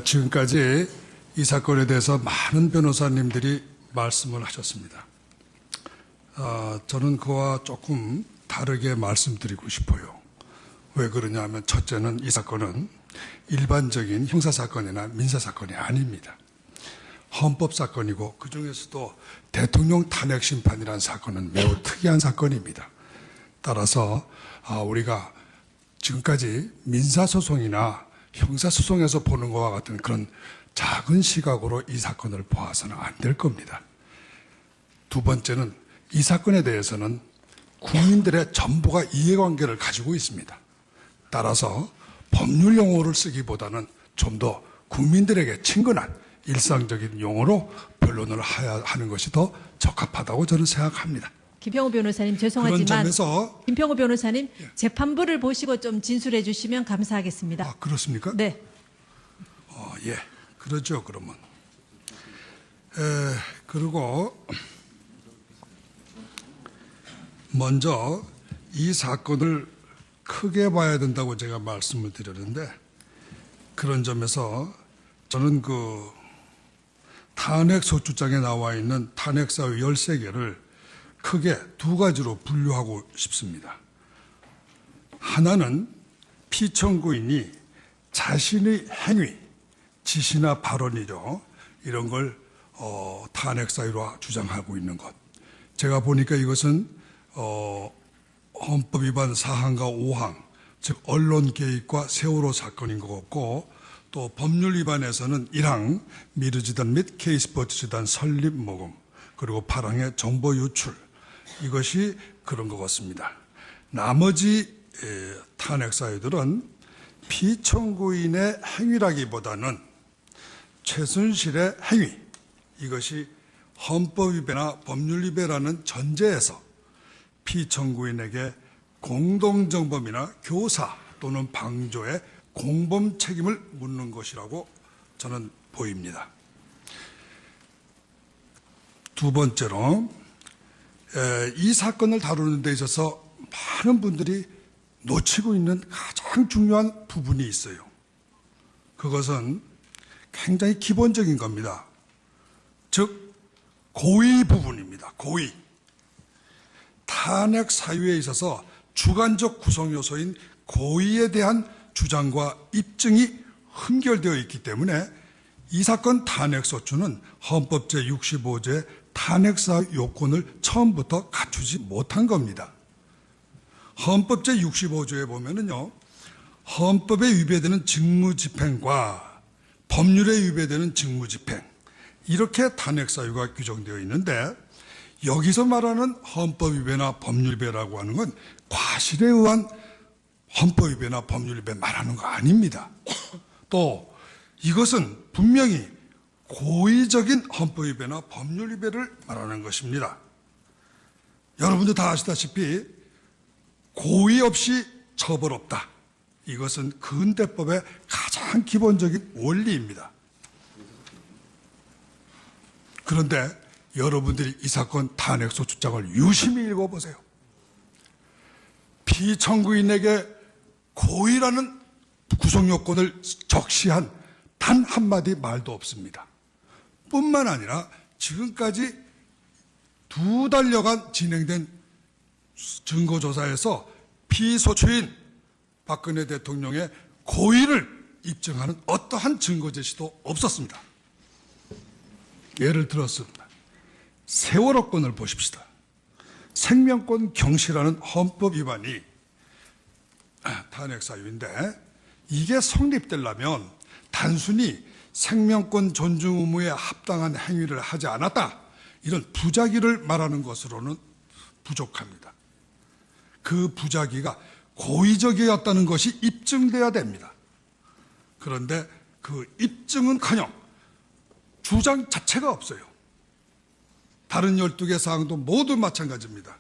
지금까지 이 사건에 대해서 많은 변호사님들이 말씀을 하셨습니다. 저는 그와 조금 다르게 말씀드리고 싶어요. 왜 그러냐 하면 첫째는 이 사건은 일반적인 형사사건이나 민사사건이 아닙니다. 헌법사건이고 그중에서도 대통령 탄핵심판이라는 사건은 매우 특이한 사건입니다. 따라서 우리가 지금까지 민사소송이나 형사소송에서 보는 것과 같은 그런 작은 시각으로 이 사건을 보아서는 안 될 겁니다. 두 번째는 이 사건에 대해서는 국민들의 전부가 이해관계를 가지고 있습니다. 따라서 법률 용어를 쓰기보다는 좀 더 국민들에게 친근한 일상적인 용어로 변론을 하는 것이 더 적합하다고 저는 생각합니다. 김평호 변호사님 죄송하지만 그런 점에서 김평호 변호사님 재판부를 보시고 좀 진술해 주시면 감사하겠습니다. 그렇습니까? 네. 예, 그러죠. 그러면 그리고 먼저 이 사건을 크게 봐야 된다고 제가 말씀을 드렸는데 그런 점에서 저는 그 탄핵소추장에 나와 있는 탄핵사유 13개를 크게 두 가지로 분류하고 싶습니다. 하나는 피청구인이 자신의 행위, 지시나 발언이죠. 이런 걸 탄핵사유로 주장하고 있는 것. 제가 보니까 이것은 헌법위반 4항과 5항, 즉 언론 개입과 세월호 사건인 것 같고 또 법률 위반에서는 1항 미르지단 및 K스포츠재단 설립 모금 그리고 8항의 정보 유출 이것이 그런 것 같습니다. 나머지 탄핵 사유들은 피청구인의 행위라기보다는 최순실의 행위 이것이 헌법 위배나 법률 위배라는 전제에서 피청구인에게 공동정범이나 교사 또는 방조의 공범 책임을 묻는 것이라고 저는 보입니다. 두 번째로 이 사건을 다루는 데 있어서 많은 분들이 놓치고 있는 가장 중요한 부분이 있어요. 그것은 굉장히 기본적인 겁니다. 즉 고의 부분입니다. 고의. 탄핵 사유에 있어서 주관적 구성 요소인 고의에 대한 주장과 입증이 흔결되어 있기 때문에 이 사건 탄핵소추는 헌법 제65조의 탄핵사 요건을 처음부터 갖추지 못한 겁니다. 헌법 제65조에 보면은요, 헌법에 위배되는 직무집행과 법률에 위배되는 직무집행 이렇게 탄핵사유가 규정되어 있는데 여기서 말하는 헌법 위배나 법률 위배라고 하는 건 과실에 의한 헌법 위배나 법률 위배 말하는 거 아닙니다. 또 이것은 분명히 고의적인 헌법 위배나 법률 위배를 말하는 것입니다. 여러분도 다 아시다시피 고의 없이 처벌 없다. 이것은 근대법의 가장 기본적인 원리입니다. 그런데 여러분들이 이 사건 탄핵소추장을 유심히 읽어보세요. 피청구인에게 고의라는 구성요건을 적시한 단 한마디 말도 없습니다. 뿐만 아니라 지금까지 2달여간 진행된 증거조사에서 피소추인 박근혜 대통령의 고의를 입증하는 어떠한 증거 제시도 없었습니다. 예를 들었습니다. 세월호 건을 보십시다. 생명권 경시라는 헌법 위반이 탄핵 사유인데 이게 성립되려면 단순히 생명권 존중 의무에 합당한 행위를 하지 않았다. 이런 부작위를 말하는 것으로는 부족합니다. 그 부작위가 고의적이었다는 것이 입증돼야 됩니다. 그런데 그 입증은커녕 주장 자체가 없어요. 다른 12개 사항도 모두 마찬가지입니다.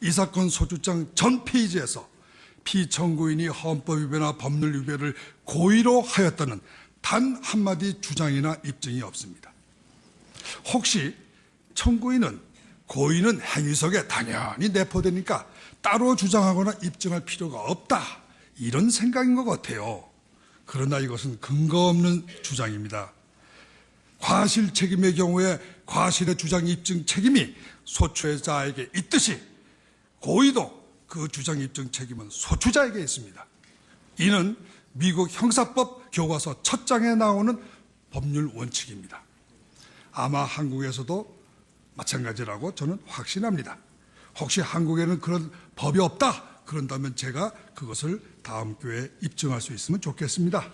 이 사건 소추장 전 페이지에서 피청구인이 헌법 위배나 법률 위배를 고의로 하였다는 단 한마디 주장이나 입증이 없습니다. 혹시 청구인은 고의는 행위석에 당연히 내포되니까 따로 주장하거나 입증할 필요가 없다 이런 생각인 것 같아요. 그러나 이것은 근거 없는 주장입니다. 과실 책임의 경우에 과실의 주장 입증 책임이 소추자에게 있듯이 고의도 그 주장 입증 책임은 소추자에게 있습니다. 이는 미국 형사법 교과서 첫 장에 나오는 법률 원칙입니다. 아마 한국에서도 마찬가지라고 저는 확신합니다. 혹시 한국에는 그런 법이 없다 그런다면 제가 그것을 다음 교회에 입증할 수 있으면 좋겠습니다.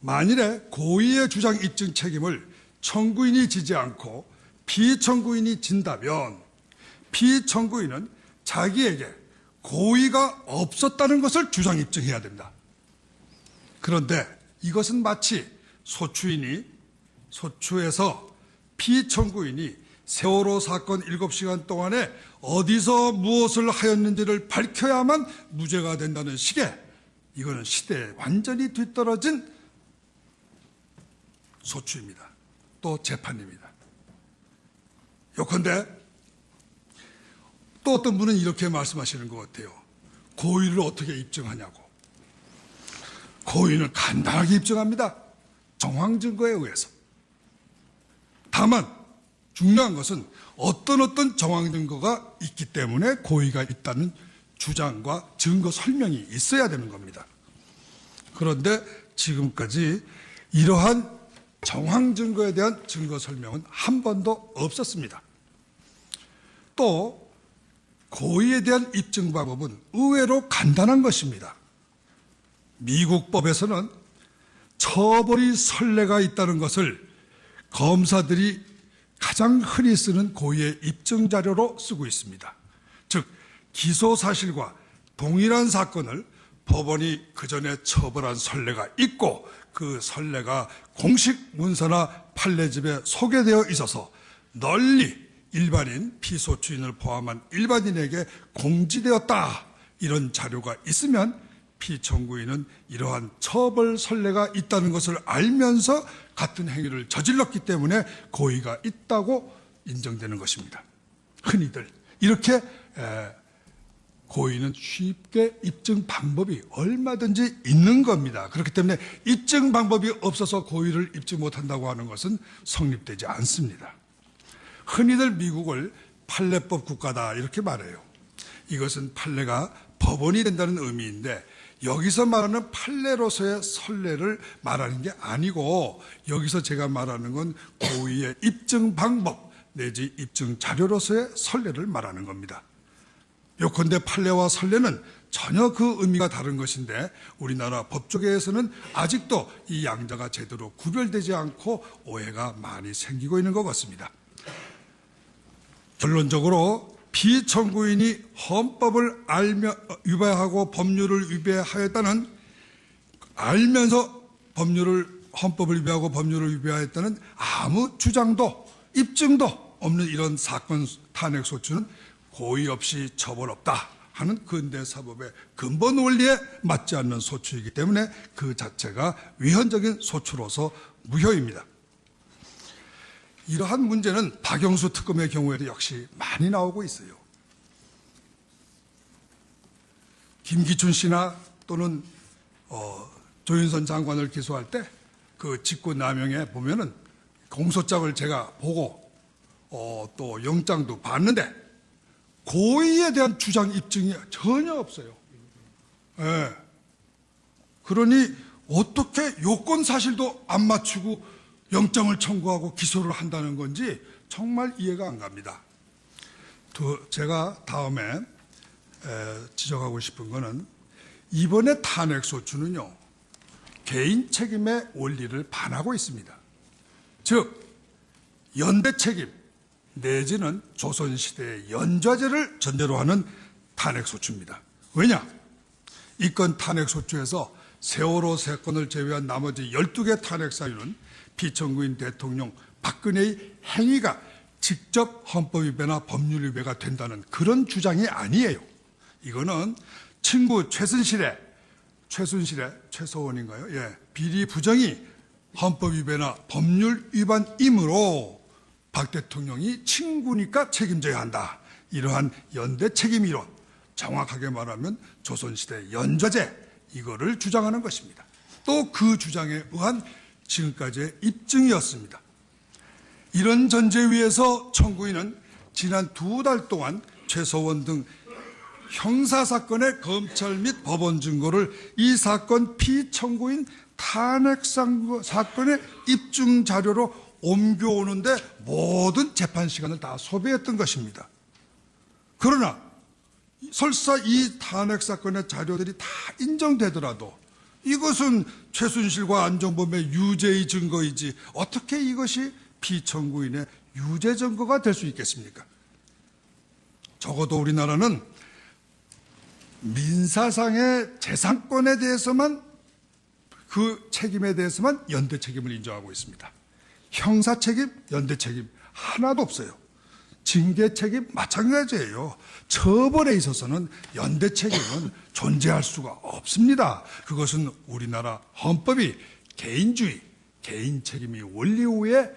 만일에 고의의 주장 입증 책임을 청구인이 지지 않고 피청구인이 진다면 피청구인은 자기에게 고의가 없었다는 것을 주장 입증해야 됩니다. 그런데 이것은 마치 소추에서 피청구인이 세월호 사건 7시간 동안에 어디서 무엇을 하였는지를 밝혀야만 무죄가 된다는 식의, 이거는 시대에 완전히 뒤떨어진 소추입니다. 또 재판입니다. 요컨대 또 어떤 분은 이렇게 말씀하시는 것 같아요. 고의를 어떻게 입증하냐고. 고의는 간단하게 입증합니다. 정황 증거에 의해서. 다만 중요한 것은 어떤 정황 증거가 있기 때문에 고의가 있다는 주장과 증거 설명이 있어야 되는 겁니다. 그런데 지금까지 이러한 정황 증거에 대한 증거 설명은 한 번도 없었습니다. 또 고의에 대한 입증 방법은 의외로 간단한 것입니다. 미국 법에서는 처벌이 선례가 있다는 것을 검사들이 가장 흔히 쓰는 고의의 입증 자료로 쓰고 있습니다. 즉 기소 사실과 동일한 사건을 법원이 그전에 처벌한 선례가 있고 그 선례가 공식 문서나 판례집에 소개되어 있어서 널리 일반인, 피소추인을 포함한 일반인에게 공지되었다. 이런 자료가 있으면 피청구인은 이러한 처벌 선례가 있다는 것을 알면서 같은 행위를 저질렀기 때문에 고의가 있다고 인정되는 것입니다. 흔히들 이렇게 고의는 쉽게 입증 방법이 얼마든지 있는 겁니다. 그렇기 때문에 입증 방법이 없어서 고의를 입증 못한다고 하는 것은 성립되지 않습니다. 흔히들 미국을 판례법 국가다 이렇게 말해요. 이것은 판례가 법원이 된다는 의미인데 여기서 말하는 판례로서의 선례를 말하는 게 아니고 여기서 제가 말하는 건 고의의 입증 방법 내지 입증 자료로서의 선례를 말하는 겁니다. 요컨대 판례와 선례는 전혀 그 의미가 다른 것인데 우리나라 법조계에서는 아직도 이 양자가 제대로 구별되지 않고 오해가 많이 생기고 있는 것 같습니다. 결론적으로 피청구인이 헌법을 위배하고 법률을 위배하였다는 알면서 헌법을 위배하고 법률을 위배하였다는 아무 주장도 입증도 없는 이런 사건 탄핵 소추는 고의 없이 처벌 없다 하는 근대사법의 근본 원리에 맞지 않는 소추이기 때문에 그 자체가 위헌적인 소추로서 무효입니다. 이러한 문제는 박영수 특검의 경우에도 역시 많이 나오고 있어요. 김기춘 씨나 또는 조윤선 장관을 기소할 때 그 직권남용에 보면은 공소장을 제가 보고 또 영장도 봤는데 고의에 대한 주장 입증이 전혀 없어요. 예. 그러니 어떻게 요건 사실도 안 맞추고 영장을 청구하고 기소를 한다는 건지 정말 이해가 안 갑니다. 제가 다음에 지적하고 싶은 거는 이번에 탄핵소추는요, 개인 책임의 원리를 반하고 있습니다. 즉, 연대 책임 내지는 조선시대의 연좌제를 전제로 하는 탄핵소추입니다. 왜냐? 이 건 탄핵소추에서 세월호 사건을 제외한 나머지 12개 탄핵 사유는 피청구인 대통령 박근혜의 행위가 직접 헌법 위배나 법률 위배가 된다는 그런 주장이 아니에요. 이거는 친구 최소원인가요? 예, 비리 부정이 헌법 위배나 법률 위반이므로 박 대통령이 친구니까 책임져야 한다. 이러한 연대 책임 이론, 정확하게 말하면 조선시대 연좌제, 이거를 주장하는 것입니다. 또 그 주장에 의한 지금까지의 입증이었습니다. 이런 전제 위에서 청구인은 지난 2달 동안 최서원 등 형사사건의 검찰 및 법원 증거를 이 사건 피청구인 탄핵 사건의 입증 자료로 옮겨오는데 모든 재판 시간을 다 소비했던 것입니다. 그러나 설사 이 탄핵 사건의 자료들이 다 인정되더라도 이것은 최순실과 안종범의 유죄의 증거이지 어떻게 이것이 피청구인의 유죄 증거가 될 수 있겠습니까? 적어도 우리나라는 민사상의 재산권에 대해서만 그 책임에 대해서만 연대 책임을 인정하고 있습니다. 형사 책임, 연대 책임 하나도 없어요. 징계 책임 마찬가지예요. 처벌에 있어서는 연대 책임은 존재할 수가 없습니다. 그것은 우리나라 헌법이 개인주의, 개인 책임이 원리 위에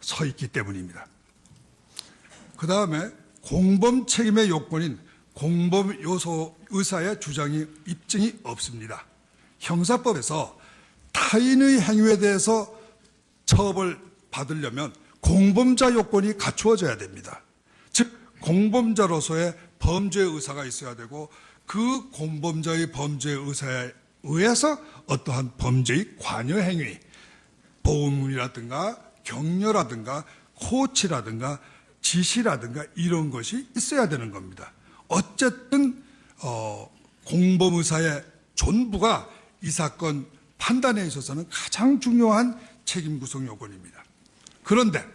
서 있기 때문입니다. 그 다음에 공범 책임의 요건인 공범 요소 의사의 주장이 입증이 없습니다. 형사법에서 타인의 행위에 대해서 처벌받으려면 공범자 요건이 갖추어져야 됩니다. 즉 공범자로서의 범죄 의사가 있어야 되고 그 공범자의 범죄 의사에 의해서 어떠한 범죄의 관여 행위, 보험이라든가 격려라든가 코치라든가 지시라든가 이런 것이 있어야 되는 겁니다. 어쨌든 공범의사의 존부가 이 사건 판단에 있어서는 가장 중요한 책임 구성 요건입니다. 그런데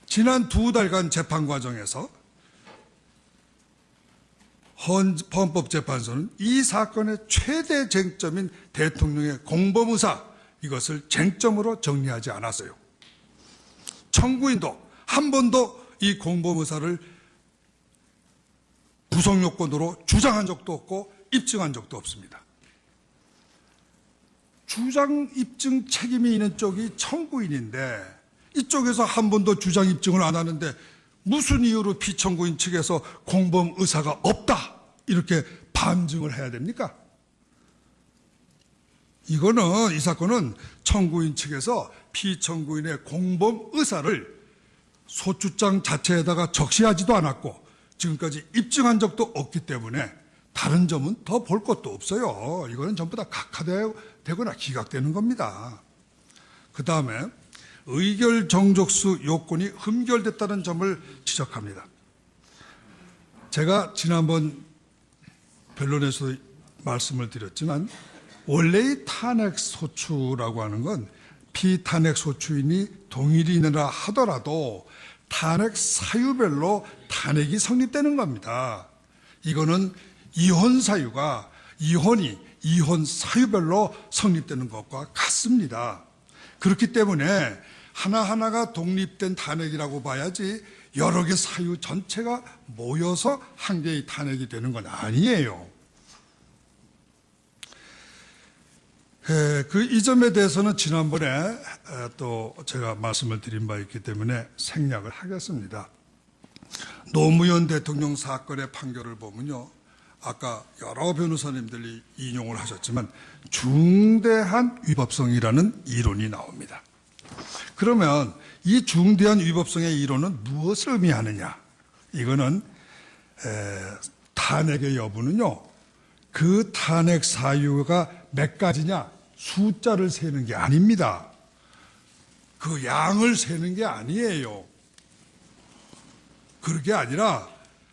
지난 2달간 재판 과정에서 헌법재판소는 이 사건의 최대 쟁점인 대통령의 공범의사 이것을 쟁점으로 정리하지 않았어요. 청구인도 한 번도 이 공범의사를 구성 요건으로 주장한 적도 없고 입증한 적도 없습니다. 주장 입증 책임이 있는 쪽이 청구인인데 이쪽에서 한 번도 주장 입증을 안 하는데 무슨 이유로 피청구인 측에서 공범 의사가 없다 이렇게 반증을 해야 됩니까? 이거는 이 사건은 청구인 측에서 피청구인의 공범 의사를 소추장 자체에다가 적시하지도 않았고 지금까지 입증한 적도 없기 때문에 다른 점은 더 볼 것도 없어요. 이거는 전부 다 각하되거나 기각되는 겁니다. 그 다음에 의결 정족수 요건이 흠결됐다는 점을 지적합니다. 제가 지난번 변론에서 말씀을 드렸지만 원래의 탄핵 소추라고 하는 건 피탄핵 소추인이 동일인이라 하더라도 탄핵 사유별로 탄핵이 성립되는 겁니다. 이거는 이혼 사유가 이혼 사유별로 성립되는 것과 같습니다. 그렇기 때문에 하나하나가 독립된 탄핵이라고 봐야지 여러 개 사유 전체가 모여서 한 개의 탄핵이 되는 건 아니에요. 이 점에 대해서는 지난번에 또 제가 말씀을 드린 바 있기 때문에 생략을 하겠습니다. 노무현 대통령 사건의 판결을 보면요. 아까 여러 변호사님들이 인용을 하셨지만 중대한 위법성이라는 이론이 나옵니다. 그러면 이 중대한 위법성의 이론은 무엇을 의미하느냐? 이거는 탄핵의 여부는요. 그 탄핵 사유가 몇 가지냐? 숫자를 세는 게 아닙니다. 그 양을 세는 게 아니에요. 그게 아니라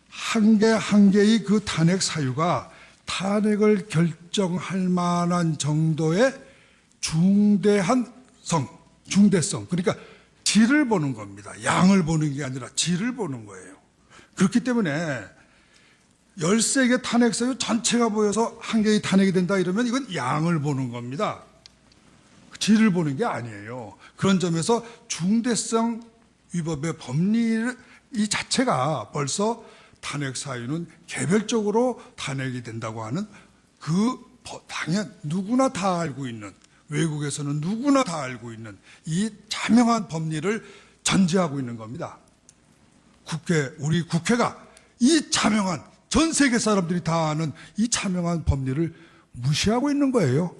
한 개 한 개의 그 탄핵 사유가 탄핵을 결정할 만한 정도의 중대성, 그러니까 질을 보는 겁니다. 양을 보는 게 아니라 질을 보는 거예요. 그렇기 때문에 13개 탄핵 사유 전체가 모여서 한 개의 탄핵이 된다 이러면 이건 양을 보는 겁니다. 질을 보는 게 아니에요. 그런 점에서 중대성 위법의 법리 이 자체가 벌써 탄핵 사유는 개별적으로 탄핵이 된다고 하는 그 당연 누구나 다 알고 있는 외국에서는 누구나 다 알고 있는 이 자명한 법리를 전제하고 있는 겁니다. 우리 국회가 이 자명한 전 세계 사람들이 다 아는 이 자명한 법리를 무시하고 있는 거예요.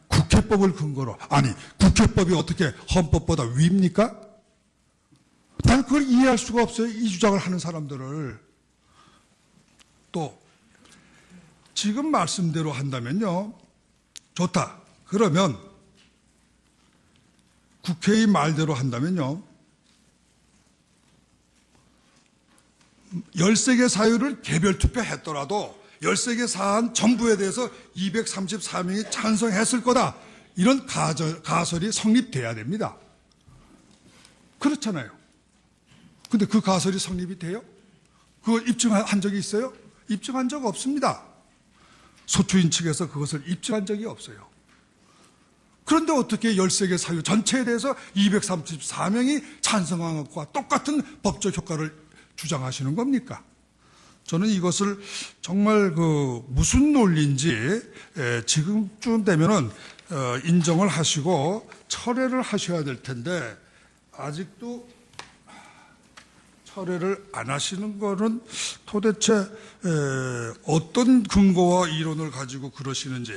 국회법을 근거로. 아니, 국회법이 어떻게 헌법보다 위입니까? 난 그걸 이해할 수가 없어요. 이 주장을 하는 사람들을. 또 지금 말씀대로 한다면요. 좋다. 그러면 국회의 말대로 한다면요. 13개 사유를 개별 투표했더라도 13개 사안 전부에 대해서 234명이 찬성했을 거다. 이런 가설이 성립돼야 됩니다. 그렇잖아요. 근데 그 가설이 성립이 돼요? 그걸 입증한 적이 있어요? 입증한 적 없습니다. 소추인 측에서 그것을 입증한 적이 없어요. 그런데 어떻게 13개 사유 전체에 대해서 234명이 찬성한 것과 똑같은 법적 효과를 주장하시는 겁니까? 저는 이것을 정말 무슨 논리인지 지금쯤 되면은 인정을 하시고 철회를 하셔야 될 텐데 아직도 철회를 안 하시는 거는 도대체 어떤 근거와 이론을 가지고 그러시는지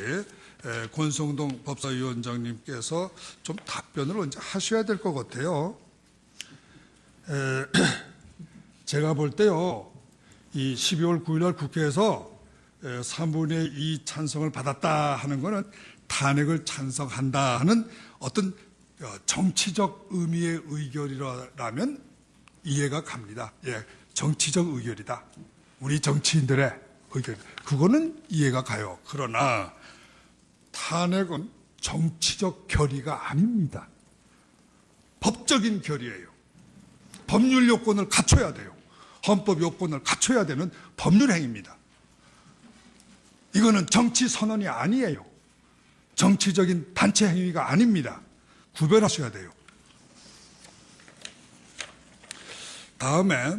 권성동 법사위원장님께서 좀 답변을 언제 하셔야 될 것 같아요. 제가 볼 때요, 이 12월 9일 날 국회에서 3분의 2 찬성을 받았다 하는 거는 탄핵을 찬성한다 하는 어떤 정치적 의미의 의결이라면 이해가 갑니다. 예, 정치적 의결이다. 우리 정치인들의 의결. 그거는 이해가 가요. 그러나 탄핵은 정치적 결의가 아닙니다. 법적인 결의예요. 법률 요건을 갖춰야 돼요. 헌법 요건을 갖춰야 되는 법률 행위입니다. 이거는 정치 선언이 아니에요. 정치적인 단체 행위가 아닙니다. 구별하셔야 돼요. 다음에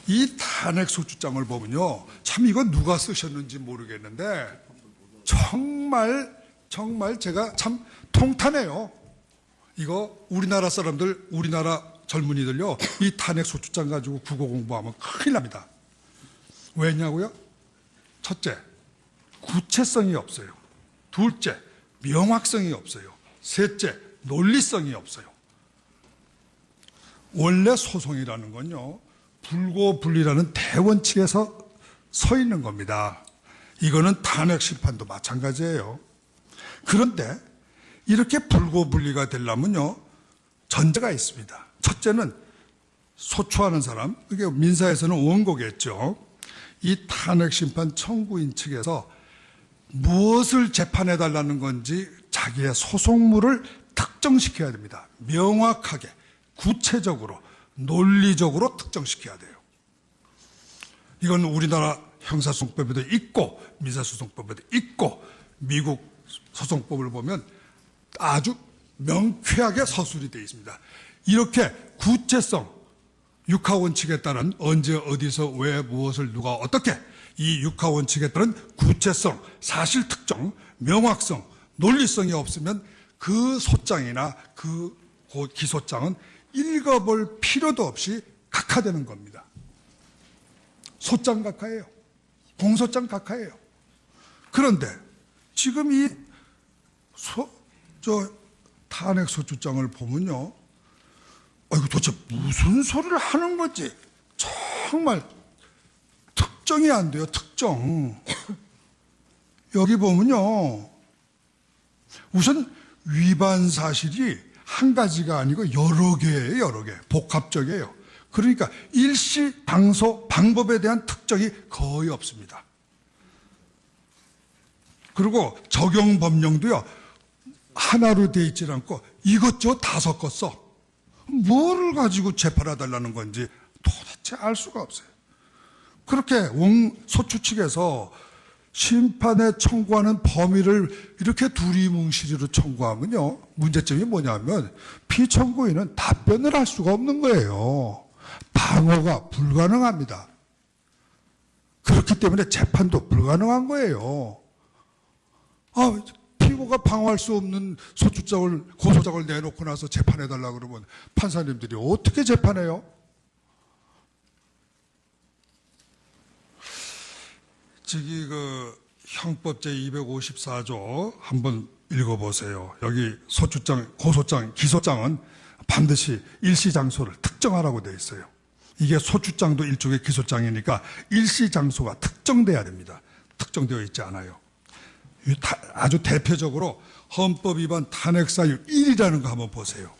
이 탄핵 소추장을 보면요, 참 이거 누가 쓰셨는지 모르겠는데 정말 제가 참 통탄해요. 이거 우리나라 사람들, 우리나라 젊은이들요, 이 탄핵 소추장 가지고 국어 공부하면 큰일 납니다. 왜냐고요? 첫째, 구체성이 없어요. 둘째, 명확성이 없어요. 셋째, 논리성이 없어요. 원래 소송이라는 건요, 불고불리라는 대원칙에서 서 있는 겁니다. 이거는 탄핵 심판도 마찬가지예요. 그런데 이렇게 불고불리가 되려면요, 전제가 있습니다. 첫째는 소추하는 사람, 이게 민사에서는 원고겠죠. 이 탄핵 심판 청구인 측에서 무엇을 재판해달라는 건지 자기의 소송물을 특정시켜야 됩니다. 명확하게, 구체적으로, 논리적으로 특정시켜야 돼요. 이건 우리나라 형사소송법에도 있고 민사소송법에도 있고 미국 소송법을 보면 아주 명쾌하게 서술이 되어 있습니다. 이렇게 구체성, 육하원칙에 따른 언제 어디서 왜 무엇을 누가 어떻게, 이 육하원칙에 따른 구체성, 사실특정, 명확성, 논리성이 없으면 그 소장이나 그 기소장은 읽어볼 필요도 없이 각하되는 겁니다. 소장 각하예요. 공소장 각하예요. 그런데 지금 이 탄핵 소추장을 보면요, 이거 도대체 무슨 소리를 하는 건지 정말 특정이 안 돼요. 특정. 여기 보면요, 우선 위반 사실이 한 가지가 아니고 여러 개예요. 여러 개. 복합적이에요. 그러니까 일시 당소 방법에 대한 특정이 거의 없습니다. 그리고 적용 법령도요, 하나로 되어 있지 않고 이것저것 다 섞었어. 뭐를 가지고 재판해달라는 건지 도대체 알 수가 없어요. 그렇게 소추 측에서 심판에 청구하는 범위를 이렇게 두리뭉실이로 청구하면요, 문제점이 뭐냐면 피청구인은 답변을 할 수가 없는 거예요. 방어가 불가능합니다. 그렇기 때문에 재판도 불가능한 거예요. 피고가 방어할 수 없는 소추장을, 고소장을 내놓고 나서 재판해달라 그러면 판사님들이 어떻게 재판해요? 형법 제254조 한번 읽어보세요. 여기 소추장, 고소장, 기소장은 반드시 일시장소를 특정하라고 되어 있어요. 이게 소추장도 일종의 기소장이니까 일시장소가 특정돼야 됩니다. 특정되어 있지 않아요. 아주 대표적으로 헌법 위반 탄핵사유 1이라는 거 한번 보세요.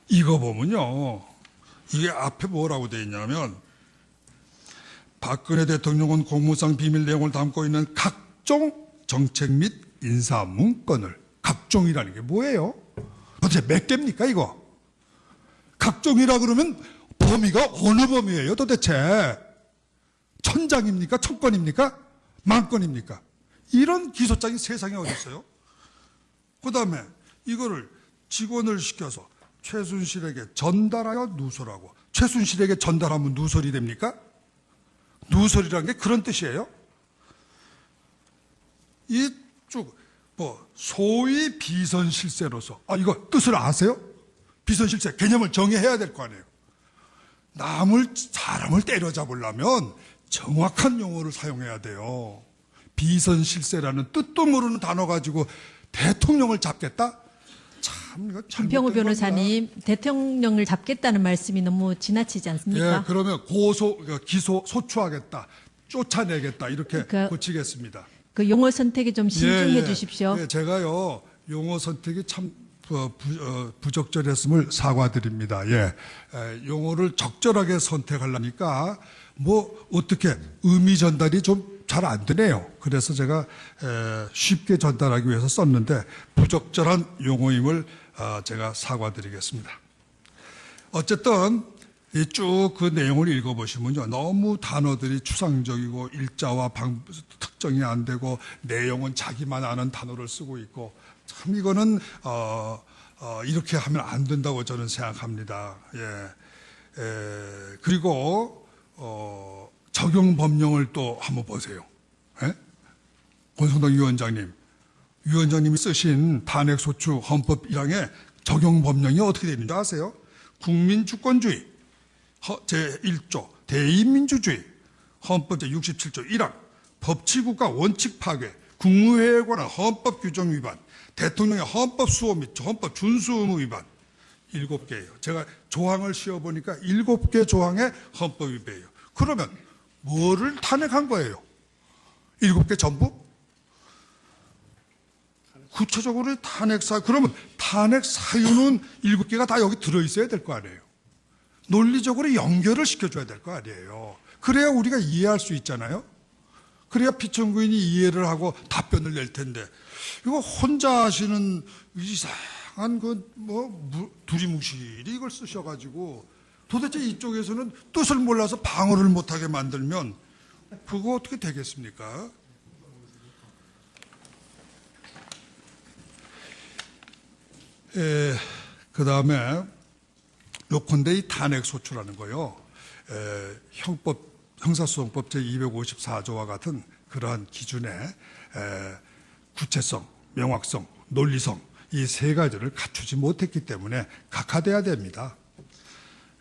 이거 보면요. 이게 앞에 뭐라고 되어 있냐면 박근혜 대통령은 공무상 비밀 내용을 담고 있는 각종 정책 및 인사 문건을, 각종이라는 게 뭐예요? 도대체 몇 개입니까 이거? 각종이라 그러면 범위가 어느 범위예요 도대체? 1000장입니까? 1000건입니까? 10,000건입니까? 이런 기소장이 세상에 어디 있어요? 그 다음에 이거를 직원을 시켜서 최순실에게 전달하여 누설하고, 최순실에게 전달하면 누설이 됩니까? 누설이라는 게 그런 뜻이에요. 이쪽 소위 비선실세로서, 이거 뜻을 아세요? 비선실세 개념을 정의해야 될 거 아니에요. 사람을 때려잡으려면 정확한 용어를 사용해야 돼요. 비선실세라는 뜻도 모르는 단어 가지고 대통령을 잡겠다? 참 이거 김평우 변호사님, 대통령을 잡겠다는 말씀이 너무 지나치지 않습니까? 예, 그러면 기소, 소추하겠다, 쫓아내겠다 이렇게 고치겠습니다. 그 용어 선택에 좀 신중해 주십시오. 예, 제가요 용어 선택이 참 부적절했음을 사과드립니다. 예, 용어를 적절하게 선택하려니까 어떻게 의미 전달이 좀 잘 안 되네요. 그래서 제가 쉽게 전달하기 위해서 썼는데 부적절한 용어임을 제가 사과드리겠습니다. 어쨌든 쭉 그 내용을 읽어보시면요, 너무 단어들이 추상적이고 일자와 특정이 안 되고 내용은 자기만 아는 단어를 쓰고 있고, 참 이거는 이렇게 하면 안 된다고 저는 생각합니다. 그리고 적용 법령을 또 한번 보세요. 권성동 위원장님이 쓰신 탄핵소추 헌법 1항의 적용 법령이 어떻게 되는지 아세요? 국민주권주의 제1조 대의민주주의, 헌법 제67조 1항 법치국가 원칙 파괴, 국무회의에 관한 헌법 규정 위반, 대통령의 헌법 수호 및 헌법 준수 의무 위반, 7개예요. 제가 조항을 씌워보니까 7개 조항의 헌법 위배예요. 그러면 뭐를 탄핵한 거예요? 7개 전부? 구체적으로 그러면 탄핵 사유는 7개가 다 여기 들어있어야 될 거 아니에요. 논리적으로 연결을 시켜줘야 될 거 아니에요. 그래야 우리가 이해할 수 있잖아요. 그래야 피청구인이 이해를 하고 답변을 낼 텐데, 이거 혼자 하시는 이상한 두리뭉실이 이걸 쓰셔가지고 도대체 이쪽에서는 뜻을 몰라서 방어를 못하게 만들면 그거 어떻게 되겠습니까? 그 다음에 요컨대 이 탄핵소추라는 거요, 형사소송법 제254조와 같은 그러한 기준의 구체성, 명확성, 논리성, 이 세 가지를 갖추지 못했기 때문에 각하돼야 됩니다.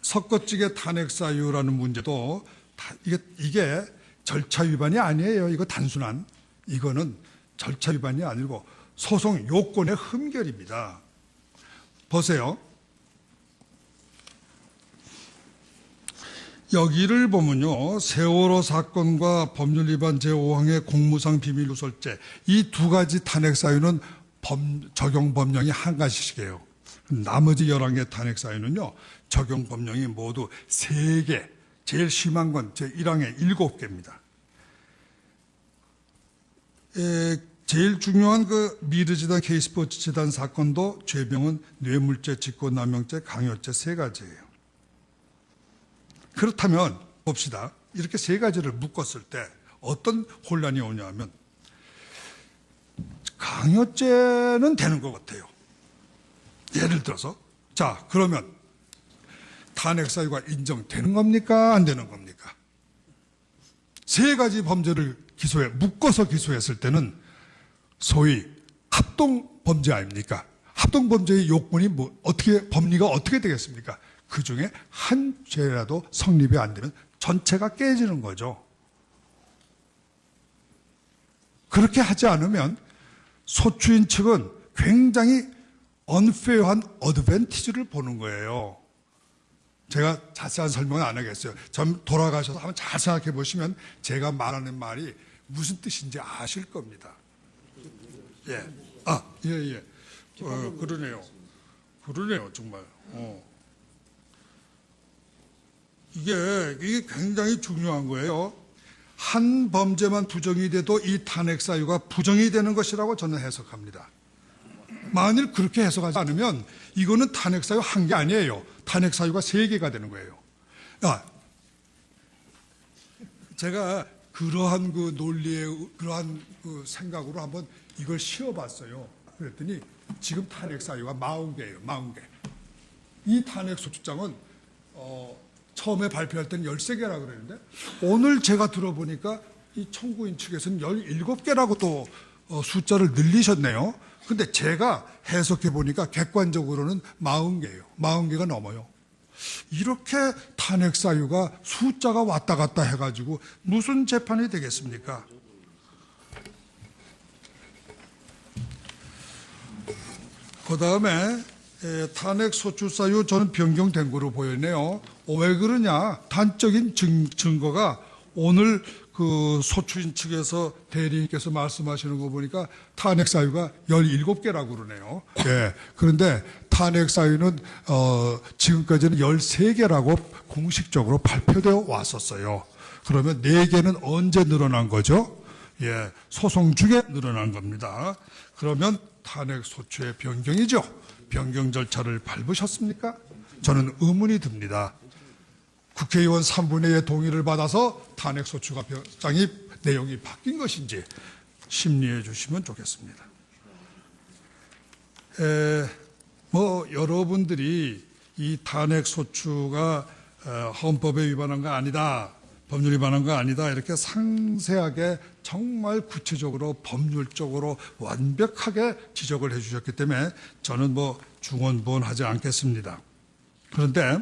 석거찌개 탄핵사유라는 문제도 이게 절차 위반이 아니에요. 이거 단순한, 이거는 절차 위반이 아니고 소송 요건의 흠결입니다. 보세요. 여기를 보면요, 세월호 사건과 법률 위반 제5항의 공무상 비밀 누설죄, 이 두 가지 탄핵 사유는 적용 법령이 한 가지씩이에요. 나머지 11개 탄핵 사유는요, 적용 법령이 모두 3개, 제일 심한 건 제1항에 7개입니다. 제일 중요한 그 미르재단 K스포츠 재단 사건도 죄명은 뇌물죄, 직권남용죄, 강요죄 3가지예요. 그렇다면 봅시다. 이렇게 3가지를 묶었을 때 어떤 혼란이 오냐면, 강요죄는 되는 것 같아요. 예를 들어서, 자, 그러면 탄핵 사유가 인정되는 겁니까? 안 되는 겁니까? 3가지 범죄를 묶어서 기소했을 때는 소위 합동 범죄 아닙니까? 합동 범죄의 요건이 법리가 어떻게 되겠습니까? 그 중에 한 죄라도 성립이 안 되면 전체가 깨지는 거죠. 그렇게 하지 않으면 소추인 측은 굉장히 unfair한 어드밴티지를 보는 거예요. 제가 자세한 설명은 안 하겠어요. 좀 돌아가셔서 한번 잘 생각해 보시면 제가 말하는 말이 무슨 뜻인지 아실 겁니다. 예. 예. 그러네요. 그러네요, 정말. 이게 굉장히 중요한 거예요. 한 범죄만 부정이 돼도 이 탄핵 사유가 부정이 되는 것이라고 저는 해석합니다. 만일 그렇게 해석하지 않으면 이거는 탄핵 사유 한 개 아니에요. 탄핵 사유가 3개가 되는 거예요. 제가 그러한 그 논리의 그러한 그 생각으로 한번 이걸 씌워봤어요. 그랬더니 지금 탄핵 사유가 40개예요. 40개. 이 탄핵 소추장은 처음에 발표할 때는 13개라고 그랬는데 오늘 제가 들어보니까 이 청구인 측에서는 17개라고 또 숫자를 늘리셨네요. 근데 제가 해석해 보니까 객관적으로는 40개예요. 40개가 넘어요. 이렇게 탄핵 사유가 숫자가 왔다 갔다 해가지고 무슨 재판이 되겠습니까? 그 다음에 탄핵 소추 사유 저는 변경된 거로 보이네요. 왜 그러냐? 단적인 증거가 오늘 그 소추인 측에서 대리인께서 말씀하시는 거 보니까 탄핵 사유가 17개라고 그러네요. 예. 그런데 탄핵 사유는 지금까지는 13개라고 공식적으로 발표되어 왔었어요. 그러면 4개는 언제 늘어난 거죠? 예. 소송 중에 늘어난 겁니다. 그러면 탄핵 소추의 변경이죠. 변경 절차를 밟으셨습니까? 저는 의문이 듭니다. 국회의원 3분의 2의 동의를 받아서 탄핵 소추가 내용이 바뀐 것인지 심리해 주시면 좋겠습니다. 여러분들이 이 탄핵 소추가 헌법에 위반한 거 아니다, 법률 위반한 거 아니다 이렇게 상세하게 정말 구체적으로 법률적으로 완벽하게 지적을 해 주셨기 때문에 저는 중언부언하지 않겠습니다. 그런데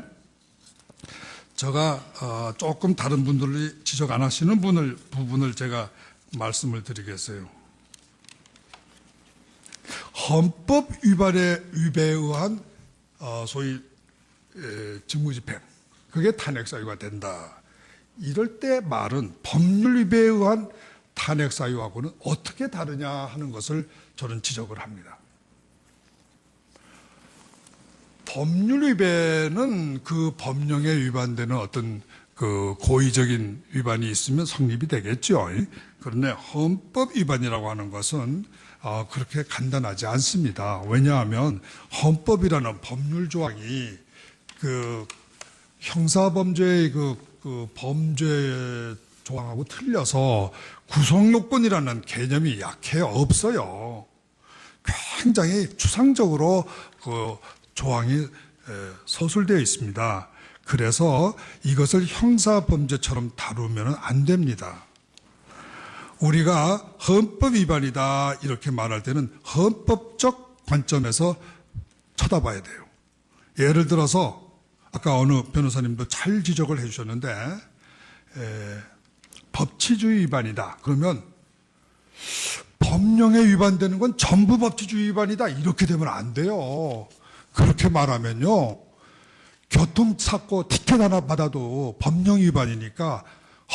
제가 조금 다른 분들이 지적 안 하시는 부분을 제가 말씀을 드리겠어요. 헌법 위반에 의한 소위 직무집행, 그게 탄핵 사유가 된다. 이럴 때 말은 법률 위배에 의한 탄핵 사유하고는 어떻게 다르냐 하는 것을 저는 지적을 합니다. 법률 위배는 그 법령에 위반되는 어떤 그 고의적인 위반이 있으면 성립이 되겠죠. 그런데 헌법 위반이라고 하는 것은 그렇게 간단하지 않습니다. 왜냐하면 헌법이라는 법률 조항이 그 형사범죄의 그 범죄 조항하고 틀려서 구성요건이라는 개념이 약해요. 없어요. 굉장히 추상적으로 그 조항이 서술되어 있습니다. 그래서 이것을 형사범죄처럼 다루면 안 됩니다. 우리가 헌법 위반이다 이렇게 말할 때는 헌법적 관점에서 쳐다봐야 돼요. 예를 들어서 아까 어느 변호사님도 잘 지적을 해주셨는데 법치주의 위반이다. 그러면 법령에 위반되는 건 전부 법치주의 위반이다. 이렇게 되면 안 돼요. 그렇게 말하면요. 교통사고 티켓 하나 받아도 법령 위반이니까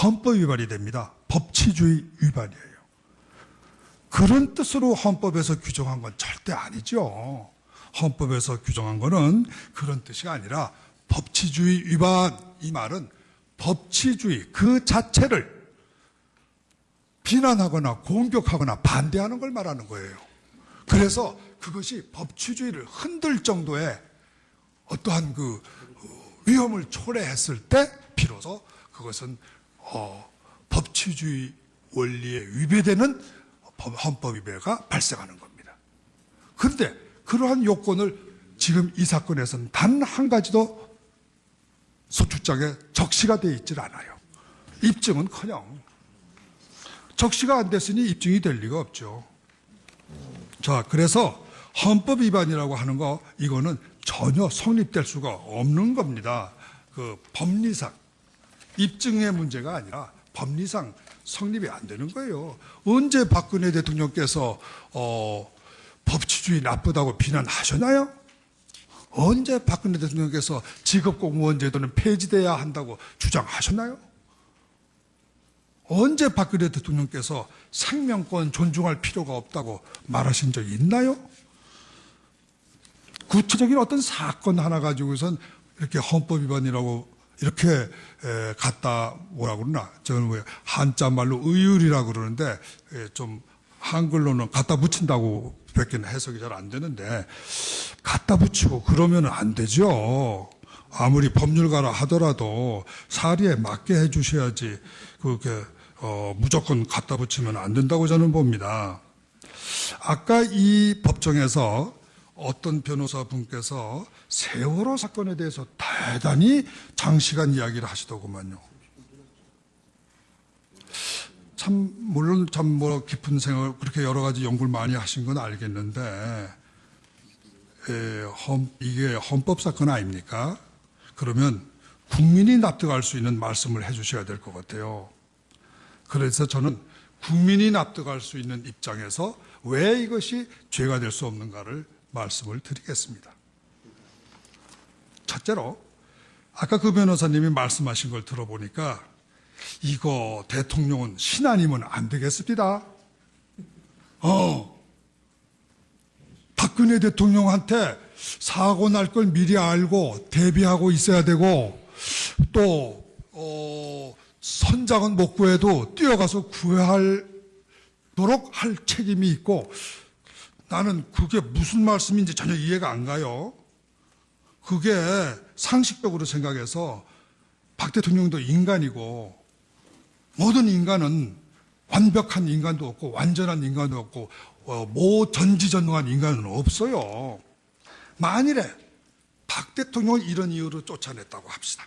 헌법 위반이 됩니다. 법치주의 위반이에요. 그런 뜻으로 헌법에서 규정한 건 절대 아니죠. 헌법에서 규정한 거는 그런 뜻이 아니라 법치주의 위반, 이 말은 법치주의 그 자체를 비난하거나 공격하거나 반대하는 걸 말하는 거예요. 그래서 그것이 법치주의를 흔들 정도의 어떠한 그 위험을 초래했을 때 비로소 그것은 법치주의 원리에 위배되는 헌법 위배가 발생하는 겁니다. 그런데 그러한 요건을 지금 이 사건에서는 단 한 가지도 소추장에 적시가 되어 있질 않아요. 입증은커녕 적시가 안 됐으니 입증이 될 리가 없죠. 자, 그래서 헌법 위반이라고 하는 거 이거는 전혀 성립될 수가 없는 겁니다. 그 법리상 입증의 문제가 아니라 법리상 성립이 안 되는 거예요. 언제 박근혜 대통령께서 법치주의 나쁘다고 비난하셨나요? 언제 박근혜 대통령께서 직업공무원 제도는 폐지돼야 한다고 주장하셨나요? 언제 박근혜 대통령께서 생명권 존중할 필요가 없다고 말하신 적이 있나요? 구체적인 어떤 사건 하나 가지고선 이렇게 헌법 위반이라고 이렇게 갖다 뭐라고 그러나 저는 뭐 한자 말로 의율이라고 그러는데 좀 한글로는 갖다 붙인다고 밖에 해석이 잘 안 되는데 갖다 붙이고 그러면 안 되죠. 아무리 법률가라 하더라도 사리에 맞게 해주셔야지 그렇게 무조건 갖다 붙이면 안 된다고 저는 봅니다. 아까 이 법정에서 어떤 변호사 분께서 세월호 사건에 대해서 대단히 장시간 이야기를 하시더구만요. 참 물론 참 뭐 깊은 생각 그렇게 여러 가지 연구를 많이 하신 건 알겠는데 이게 헌법 사건 아닙니까? 그러면 국민이 납득할 수 있는 말씀을 해주셔야 될 것 같아요. 그래서 저는 국민이 납득할 수 있는 입장에서 왜 이것이 죄가 될 수 없는가를 말씀을 드리겠습니다. 첫째로 아까 그 변호사님이 말씀하신 걸 들어보니까 이거 대통령은 신 아니면 안 되겠습니다. 박근혜 대통령한테 사고 날 걸 미리 알고 대비하고 있어야 되고 또 선장은 못 구해도 뛰어가서 구하도록 할 책임이 있고 나는 그게 무슨 말씀인지 전혀 이해가 안 가요. 그게 상식적으로 생각해서 박 대통령도 인간이고 모든 인간은 완벽한 인간도 없고 완전한 인간도 없고 전지전능한 인간은 없어요. 만일에 박 대통령을 이런 이유로 쫓아냈다고 합시다.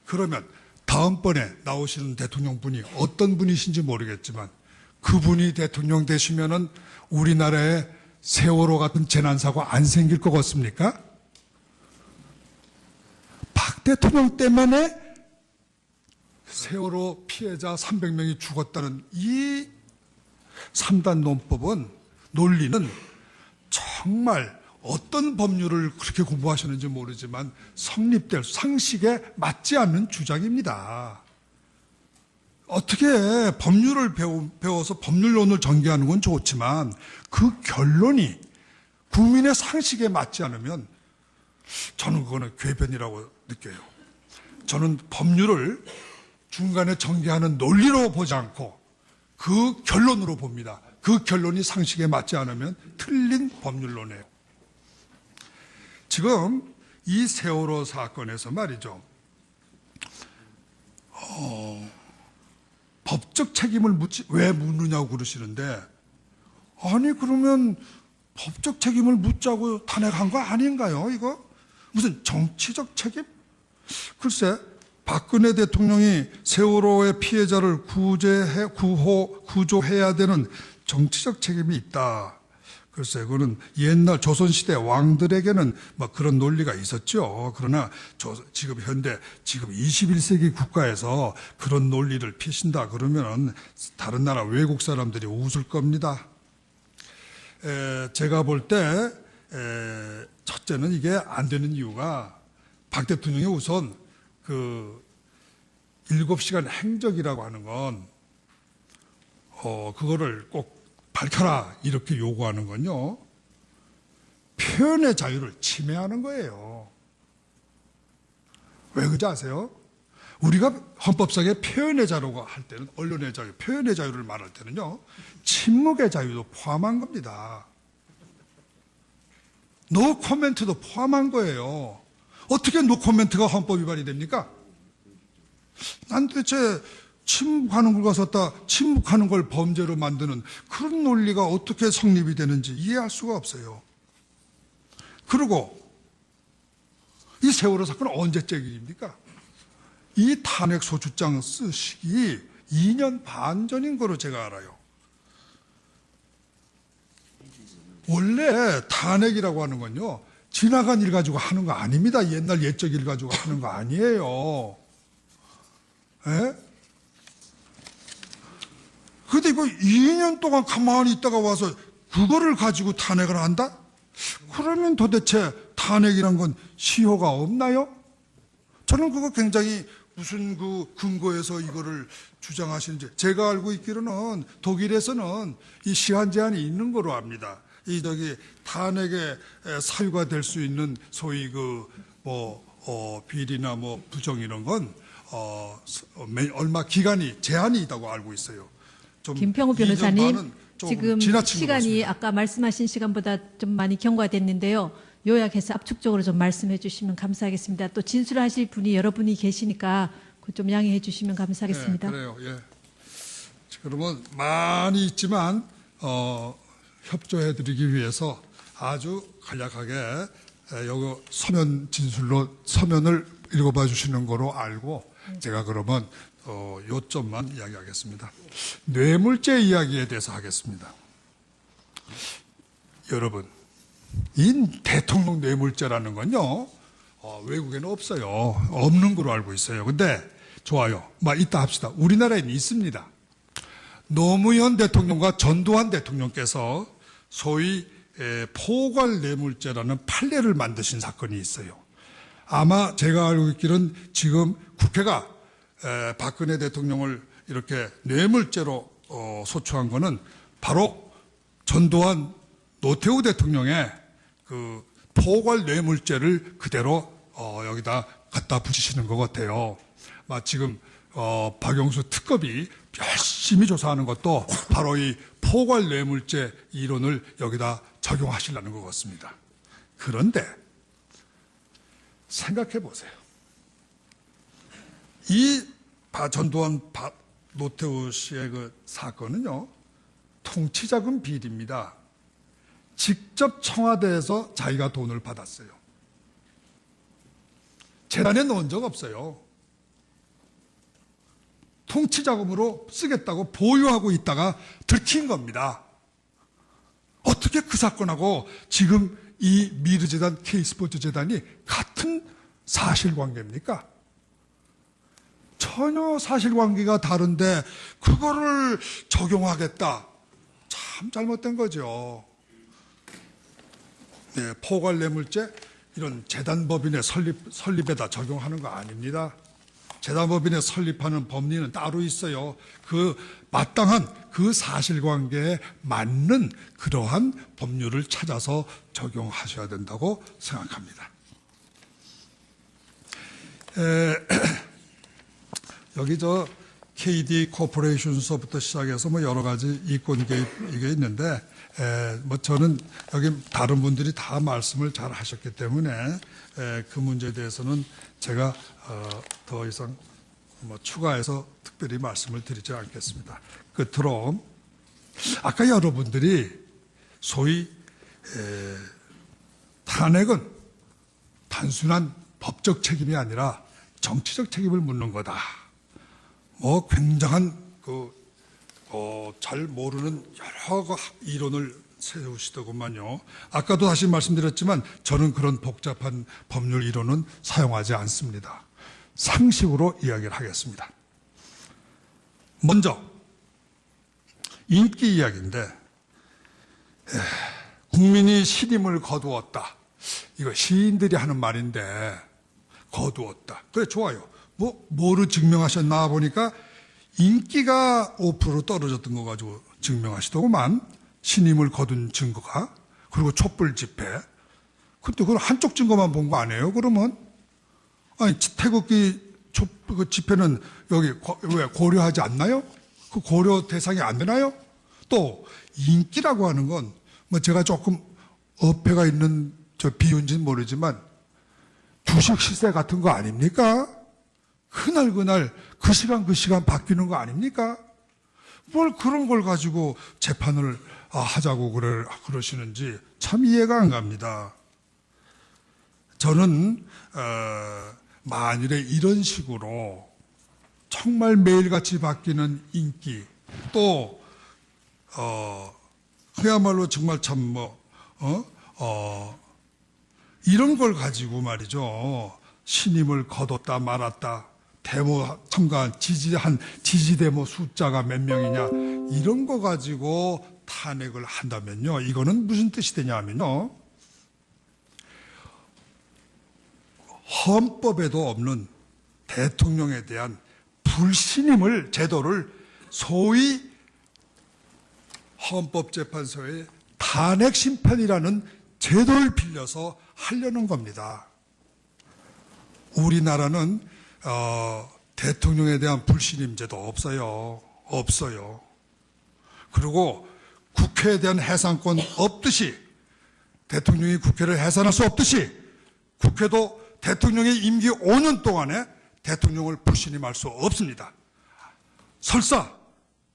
그러면 다음번에 나오시는 대통령 분이 어떤 분이신지 모르겠지만 그분이 대통령 되시면은 우리나라에 세월호 같은 재난사고 안 생길 것 같습니까? 박 대통령 때문에 세월호 피해자 300명이 죽었다는 이 3단 논리는 정말 어떤 법률을 그렇게 공부하셨는지 모르지만 성립될 상식에 맞지 않는 주장입니다. 어떻게 법률을 배워서 법률론을 전개하는 건 좋지만 그 결론이 국민의 상식에 맞지 않으면 저는 그거는 궤변이라고 느껴요. 저는 법률을 중간에 전개하는 논리로 보지 않고 그 결론으로 봅니다. 그 결론이 상식에 맞지 않으면 틀린 법률론이에요. 지금 이 세월호 사건에서 말이죠. 법적 책임을 왜 묻느냐고 그러시는데 아니 그러면 법적 책임을 묻자고 탄핵한 거 아닌가요? 이거 무슨 정치적 책임? 글쎄 박근혜 대통령이 세월호의 피해자를 구조해야 되는 정치적 책임이 있다. 글쎄 그거는 옛날 조선시대 왕들에게는 뭐 그런 논리가 있었죠. 그러나 지금 현대 지금 21세기 국가에서 그런 논리를 피신다 그러면 다른 나라 외국 사람들이 웃을 겁니다. 제가 볼 때 첫째는 이게 안 되는 이유가 박 대통령이 우선 그 7시간 행적이라고 하는 건 그거를 꼭 밝혀라 이렇게 요구하는 건요. 표현의 자유를 침해하는 거예요. 왜 그런지 아세요? 우리가 헌법상의 표현의 자유라고 할 때는 언론의 자유, 표현의 자유를 말할 때는요. 침묵의 자유도 포함한 겁니다. 노 코멘트도 포함한 거예요. 어떻게 노 코멘트가 헌법 위반이 됩니까? 난 대체 침묵하는 걸 가서다 침묵하는 걸 범죄로 만드는 그런 논리가 어떻게 성립이 되는지 이해할 수가 없어요. 그리고 이 세월호 사건은 언제적 일입니까? 이 탄핵 소추장 쓰시기 2년 반 전인 거로 제가 알아요. 원래 탄핵이라고 하는 건요. 지나간 일 가지고 하는 거 아닙니다. 옛날 옛적 일 가지고 하는 거 아니에요. 에? 근데 이거 2년 동안 가만히 있다가 와서 그거를 가지고 탄핵을 한다? 그러면 도대체 탄핵이란 건 시효가 없나요? 저는 그거 굉장히 무슨 그 근거에서 이거를 주장하시는지, 제가 알고 있기로는 독일에서는 이 시한 제한이 있는 거로 압니다. 이 탄핵의 사유가 될 수 있는 소위 비리나 부정 이런 건 얼마 기간이 제한이 있다고 알고 있어요. 좀 김평우 2년 변호사님, 반은 조금 지금 지나친 것 시간이 같습니다. 아까 말씀하신 시간보다 좀 많이 경과됐는데요. 요약해서 압축적으로 좀 말씀해 주시면 감사하겠습니다. 또 진술하실 분이 여러분이 계시니까 그거 좀 양해해 주시면 감사하겠습니다. 네, 그래요. 예. 그러면 많이 있지만 협조해드리기 위해서 아주 간략하게 여기 서면 진술로 서면을 읽어봐 주시는 거로 알고 제가 그러면 요점만 이야기하겠습니다. 뇌물죄 이야기에 대해서 하겠습니다. 여러분, 이 대통령 뇌물죄라는 건요, 외국에는 없어요. 없는 걸로 알고 있어요. 근데 좋아요. 이따 합시다. 우리나라에는 있습니다. 노무현 대통령과 전두환 대통령께서 소위 포괄 뇌물죄라는 판례를 만드신 사건이 있어요. 아마 제가 알고 있기로는 지금 국회가 박근혜 대통령을 이렇게 뇌물죄로 소추한 거는 바로 전두환 노태우 대통령의 그 포괄 뇌물죄를 그대로 여기다 갖다 붙이시는 것 같아요. 지금 박영수 특검이 열심히 조사하는 것도 바로 이 포괄 뇌물죄 이론을 여기다 적용하시려는 것 같습니다. 그런데 생각해 보세요. 이 전두환 노태우 씨의 그 사건은요, 통치자금 비리입니다. 직접 청와대에서 자기가 돈을 받았어요. 재단에 넣은 적 없어요. 통치자금으로 쓰겠다고 보유하고 있다가 들킨 겁니다. 어떻게 그 사건하고 지금 이 미르재단, K스포츠재단이 같은 사실관계입니까? 전혀 사실관계가 다른데 그거를 적용하겠다. 참 잘못된 거죠. 네, 포괄뇌물죄 이런 재단법인의 설립에다 적용하는 거 아닙니다. 재단법인의 설립하는 법리는 따로 있어요. 그 마땅한 그 사실관계에 맞는 그러한 법률을 찾아서 적용하셔야 된다고 생각합니다. 여기 KD 코퍼레이션서부터 시작해서 여러 가지 이권 개입 이게 있는데 저는 여기 다른 분들이 다 말씀을 잘 하셨기 때문에 그 문제에 대해서는 제가 더 이상 추가해서 특별히 말씀을 드리지 않겠습니다. 끝으로 아까 여러분들이 소위 탄핵은 단순한 법적 책임이 아니라 정치적 책임을 묻는 거다. 굉장한 잘 모르는 여러 이론을 세우시더구만요. 아까도 다시 말씀드렸지만 저는 그런 복잡한 법률 이론은 사용하지 않습니다. 상식으로 이야기를 하겠습니다. 먼저 인기 이야기인데 국민이 신임을 거두었다. 이거 시인들이 하는 말인데 거두었다. 그래 좋아요. 뭐를 증명하셨나 보니까 인기가 5% 떨어졌던 거 가지고 증명하시더구만. 신임을 거둔 증거가. 그리고 촛불 집회. 근데 그건 한쪽 증거만 본 거 아니에요? 그러면? 아니, 태극기 그 집회는 여기 왜 고려하지 않나요? 그 고려 대상이 안 되나요? 또 인기라고 하는 건 제가 조금 어폐가 있는 비유인지는 모르지만 주식 시세 같은 거 아닙니까? 그날 그 시간 바뀌는 거 아닙니까? 뭘 그런 걸 가지고 재판을 하자고 그러시는지 참 이해가 안 갑니다. 저는 만일에 이런 식으로 정말 매일같이 바뀌는 인기 또 그야말로 정말 참 이런 걸 가지고 말이죠. 신임을 거뒀다 말았다. 데모 참가한 지지데모 숫자가 몇 명이냐 이런 거 가지고 탄핵을 한다면요, 이거는 무슨 뜻이 되냐면요, 헌법에도 없는 대통령에 대한 불신임을, 제도를 소위 헌법재판소의 탄핵심판이라는 제도를 빌려서 하려는 겁니다. 우리나라는 대통령에 대한 불신임 제도 없어요. 없어요. 그리고 국회에 대한 해산권 없듯이, 대통령이 국회를 해산할 수 없듯이, 국회도 대통령의 임기 5년 동안에 대통령을 불신임할 수 없습니다. 설사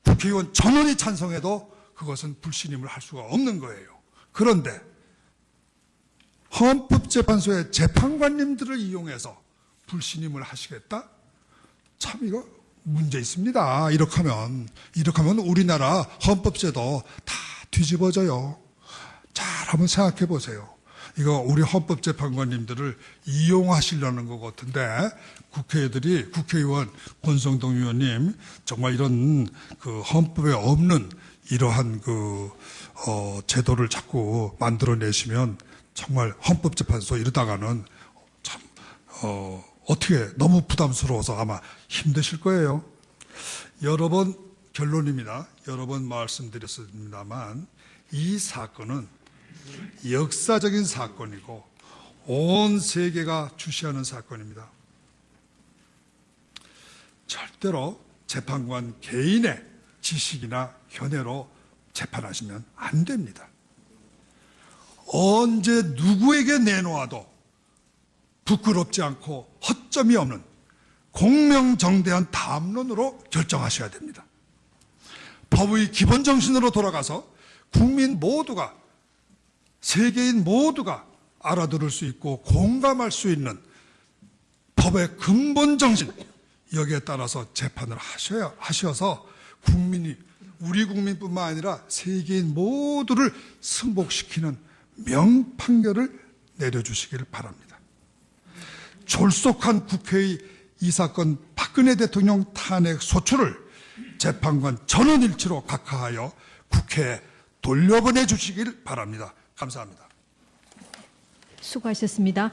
국회의원 전원이 찬성해도 그것은 불신임을 할 수가 없는 거예요. 그런데 헌법재판소의 재판관님들을 이용해서 불신임을 하시겠다? 참 이거 문제 있습니다. 이렇게 하면 우리나라 헌법제도 다 뒤집어져요. 잘 한번 생각해 보세요. 이거 우리 헌법재판관님들을 이용하시려는 것 같은데, 국회의원 권성동 의원님 정말 이런 그 헌법에 없는 이러한 제도를 자꾸 만들어내시면 정말 헌법재판소 이러다가는 참 어떻게 너무 부담스러워서 아마 힘드실 거예요. 여러 번, 결론입니다. 여러 번 말씀드렸습니다만 이 사건은 역사적인 사건이고 온 세계가 주시하는 사건입니다. 절대로 재판관 개인의 지식이나 견해로 재판하시면 안 됩니다. 언제 누구에게 내놓아도 부끄럽지 않고 허점이 없는 공명정대한 담론으로 결정하셔야 됩니다. 법의 기본 정신으로 돌아가서 국민 모두가, 세계인 모두가 알아들을 수 있고 공감할 수 있는 법의 근본 정신, 여기에 따라서 재판을 하셔서 국민이, 우리 국민뿐만 아니라 세계인 모두를 승복시키는 명판결을 내려주시기를 바랍니다. 졸속한 국회의 이 사건 박근혜 대통령 탄핵 소추를 재판관 전원일치로 각하하여 국회에 돌려보내 주시길 바랍니다. 감사합니다. 수고하셨습니다.